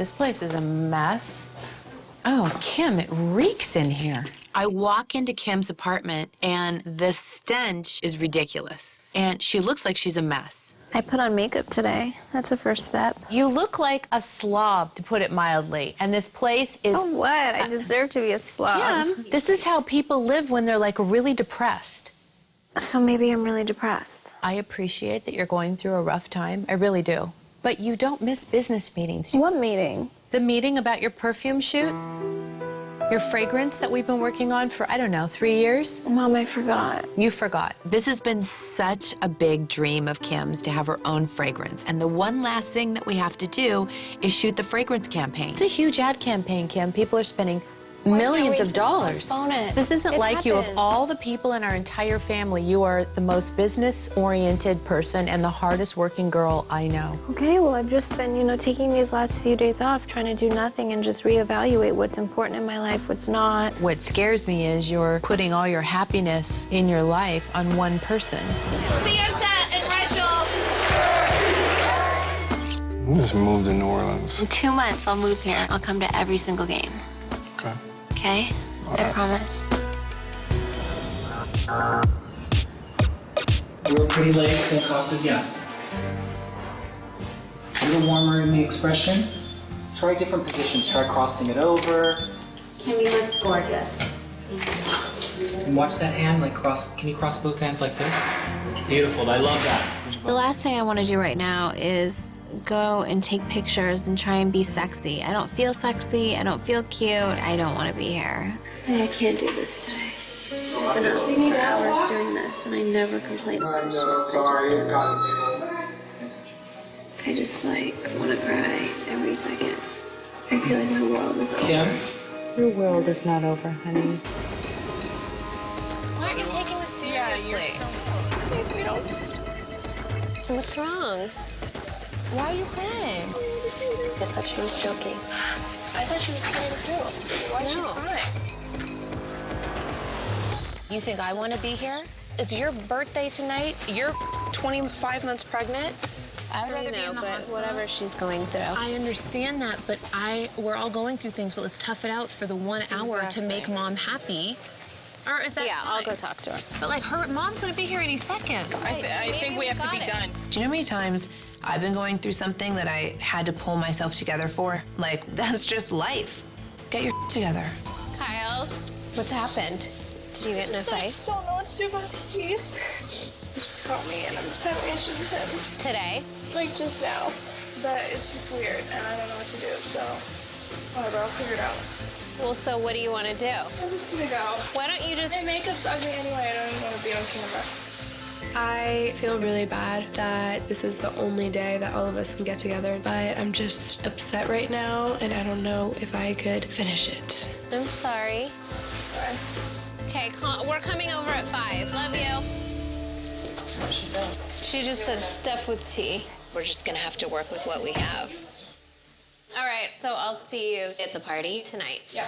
This place is a mess. Oh, Kim, it reeks in here. I walk into Kim's apartment, and the stench is ridiculous. And she looks like she's a mess. I put on makeup today. That's a first step. You look like a slob, to put it mildly. And this place is... Oh, what? I deserve to be a slob. Kim, this is how people live when they're, like, really depressed. So maybe I'm really depressed. I appreciate that you're going through a rough time. I really do. But you don't miss business meetings. What meeting? The meeting about your perfume shoot. Your fragrance that we've been working on for, I don't know, 3 years? Mom, I forgot. You forgot. This has been such a big dream of Kim's to have her own fragrance. And the one last thing that we have to do is shoot the fragrance campaign. It's a huge ad campaign, Kim. People are spending millions of dollars. This isn't like you. Of all the people in our entire family, you are the most business-oriented person and the hardest working girl I know. Okay, well, I've just been, you know, taking these last few days off, trying to do nothing and just reevaluate what's important in my life, what's not. What scares me is you're putting all your happiness in your life on one person. Santa and Rachel! We just moved to New Orleans. In 2 months, I'll move here. I'll come to every single game. Okay. Okay? I promise. Real pretty legs and coffee, yeah. A little warmer in the expression. Try different positions. Try crossing it over. Kim, you look gorgeous. And watch that hand, like cross. Can you cross both hands like this? Beautiful. I love that. The last thing I want to do right now is go and take pictures and try and be sexy. I don't feel sexy. I don't feel cute. I don't want to be here. I can't do this today. I've been up 8 hours doing this, and I never complain about it. I just, like, want to cry every second. I feel like my world is over. Kim? Your world is not over, honey. Why aren't you taking this seriously? Yeah, you're so close. We don't... What's wrong? Why are you crying? I thought she was joking. I thought she was crying too. Why is she crying? You think I want to be here? It's your birthday tonight. You're 25 months pregnant. I would rather be in the hospital. Whatever she's going through. I understand that, but we're all going through things, but let's tough it out for the 1 hour to make Mom happy. Or is that Yeah, fine? I'll go talk to her. But like her mom's gonna be here any second. I think we have to be done. Do you know how many times I've been going through something that I had to pull myself together for? Like, that's just life. Get your together. Kyle's, what's happened? Did you get in a fight? I don't know what to do about Steve. He just called me and I'm just having issues with him. Today? Like just now. But it's just weird and I don't know what to do, so whatever, I'll figure it out. Well, so what do you want to do? I'm just gonna go. Why don't you just... My makeup's ugly anyway, I don't even want to be on camera. I feel really bad that this is the only day that all of us can get together, but I'm just upset right now, and I don't know if I could finish it. I'm sorry. Sorry. Okay, we're coming over at 5. Love you. What she said? She just said stuff with tea. We're just gonna have to work with what we have. All right, so I'll see you at the party tonight. Yeah.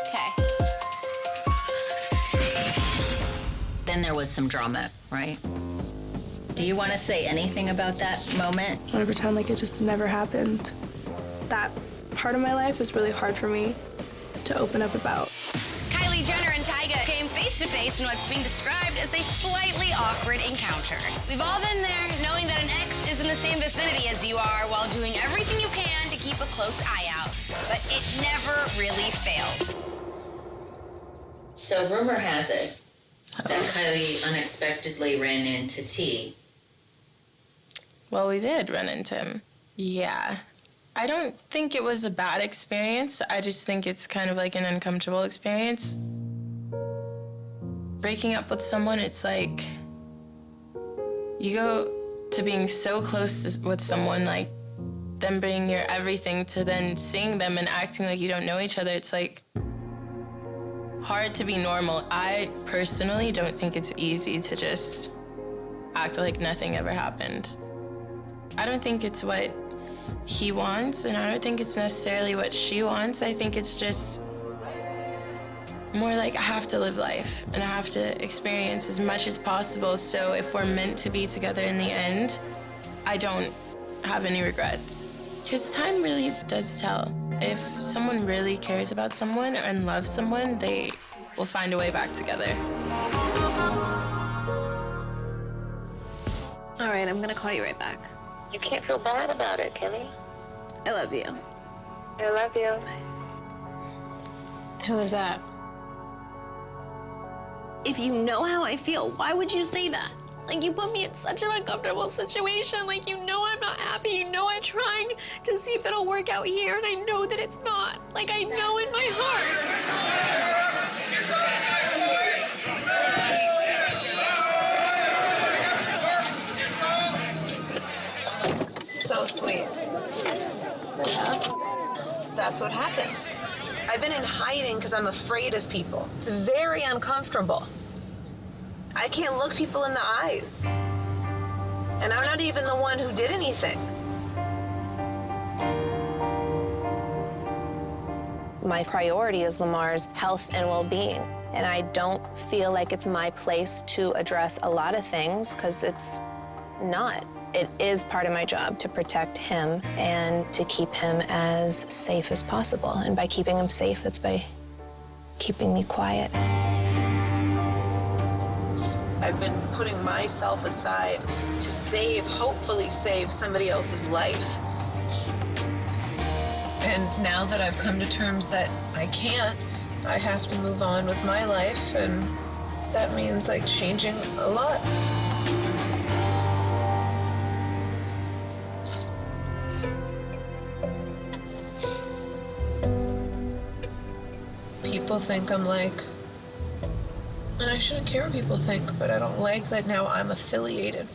Okay. Then there was some drama, right? Do you want to say anything about that moment? I want to pretend like it just never happened. That part of my life is really hard for me to open up about. Kylie Jenner and Tyga came face to face in what's being described as a slightly awkward encounter. We've all been there, knowing that an ex is in the same vicinity as you are while doing everything you can to keep a close eye out. But it never really fails. So rumor has it that Kylie unexpectedly ran into T. Well, we did run into him. Yeah. I don't think it was a bad experience. I just think it's kind of like an uncomfortable experience. Breaking up with someone, it's like you go to being so close with someone, like them being your everything, to then seeing them and acting like you don't know each other. It's like hard to be normal. I personally don't think it's easy to just act like nothing ever happened. I don't think it's what he wants, and I don't think it's necessarily what she wants. I think it's just more like I have to live life, and I have to experience as much as possible, so if we're meant to be together in the end, I don't have any regrets. Because time really does tell. If someone really cares about someone and loves someone, they will find a way back together. All right, I'm gonna call you right back. You can't feel bad about it, Kimmy. I love you. I love you. Who is that? If you know how I feel, why would you say that? Like, you put me in such an uncomfortable situation. Like, you know I'm not happy. You know I'm trying to see if it'll work out here, and I know that it's not. Like, I know in my heart. So sweet. That's what happens. I've been in hiding because I'm afraid of people. It's very uncomfortable. I can't look people in the eyes. And I'm not even the one who did anything. My priority is Lamar's health and well-being. And I don't feel like it's my place to address a lot of things, because it's not. It is part of my job to protect him and to keep him as safe as possible. And by keeping him safe, it's by keeping me quiet. I've been putting myself aside to hopefully save somebody else's life. And now that I've come to terms that I can't, I have to move on with my life, and that means, like, changing a lot. People think I'm like, and I shouldn't care what people think, but I don't like that now I'm affiliated.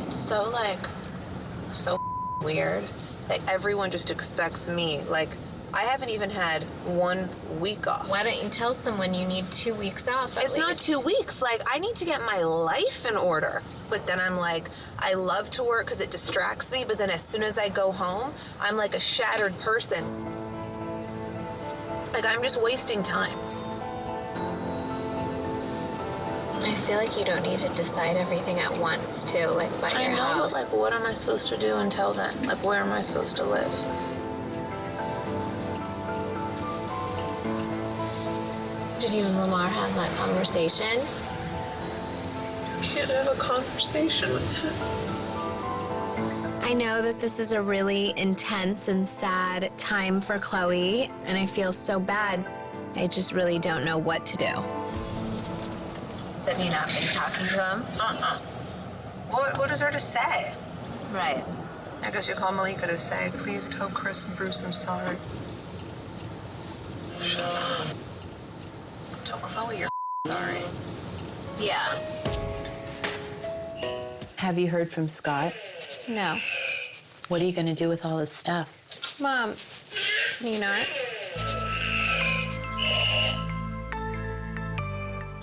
It's so weird that everyone just expects me. Like, I haven't even had 1 week off. Why don't you tell someone you need 2 weeks off at It's not 2 weeks. Like, I need to get my life in order. But then I'm like, I love to work because it distracts me, but then as soon as I go home, I'm like a shattered person. Like, I'm just wasting time. I feel like you don't need to decide everything at once, too, like by your house. But, like, what am I supposed to do until then? Like, where am I supposed to live? Did you and Lamar have that conversation? I can't have a conversation with him. I know that this is a really intense and sad time for Khloé, and I feel so bad. I just really don't know what to do. Have you not been talking to him? What is there to say? Right. I guess you call Malika to say, please tell Chris and Bruce I'm sorry. Shut up. Tell Khloé you're sorry. Yeah. Have you heard from Scott? No. What are you going to do with all this stuff? Mom, can you not?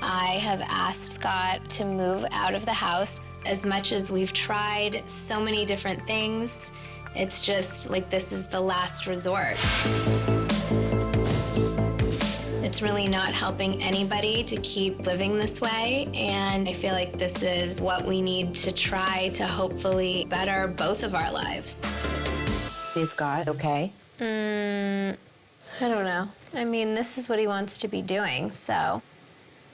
I have asked Scott to move out of the house. As much as we've tried so many different things, it's just like this is the last resort. It's really not helping anybody to keep living this way, and I feel like this is what we need to try to hopefully better both of our lives. Is Scott okay? I don't know. I mean, this is what he wants to be doing, so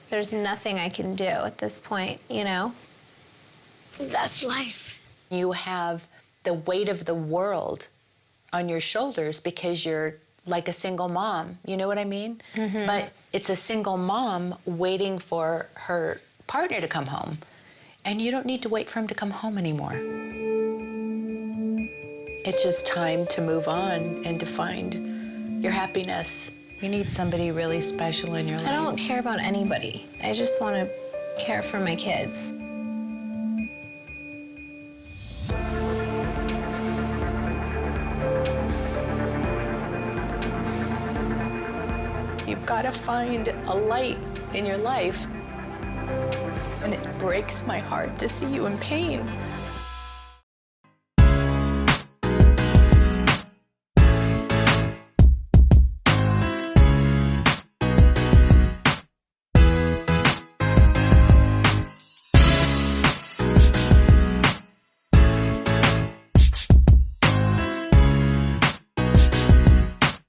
there's nothing I can do at this point, you know? That's life. You have the weight of the world on your shoulders because you're like a single mom, you know what I mean? Mm-hmm. But it's a single mom waiting for her partner to come home. And you don't need to wait for him to come home anymore. It's just time to move on and to find your happiness. You need somebody really special in your life. I don't care about anybody. I just want to care for my kids. You've got to find a light in your life. And it breaks my heart to see you in pain.